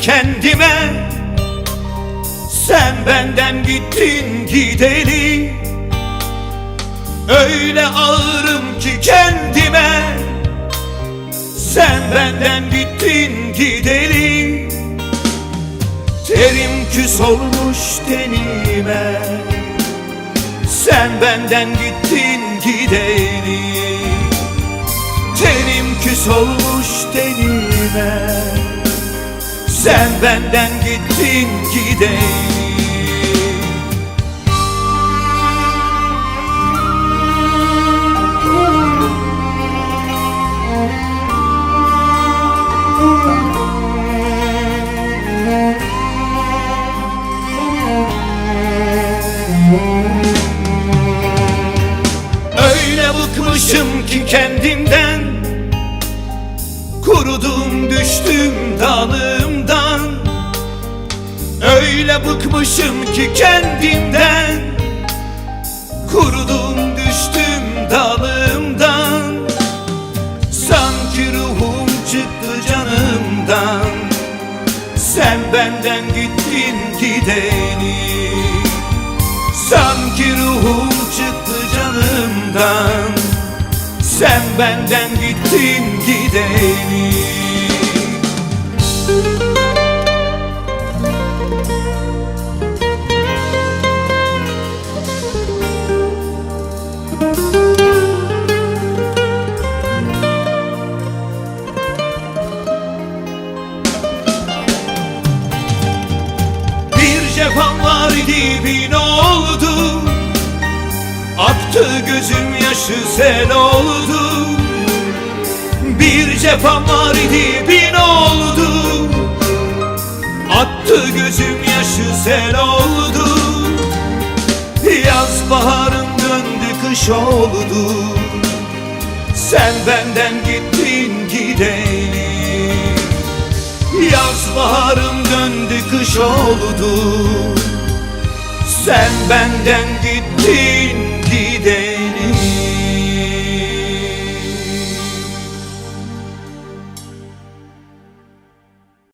ki kendime, sen benden gittin gideli. Öyle ağırım ki kendime, sen benden gittin gideli. Terim küs olmuş tenime, sen benden gittin gideli. Terim küs olmuş tenime, sen benden gittin gideli. Öyle bıkmışım ki kendimden, kurudum düştüm dalımdan. Öyle bıkmışım ki kendimden, kurudum düştüm dalımdan. Sanki ruhum çıktı canımdan, sen benden gittin gideli. Sanki ruhum çıktı canımdan, sen benden gittin gideli. Bir cefam var idi bin oldu, aktı gözüm yaşı sel oldu. Bir cefam var idi bin oldu, attı gözüm yaşı sel oldu. Yaz baharım döndü kış oldu, sen benden gittin gideli. Yaz baharım döndü kış oldu, sen benden gittin gideli.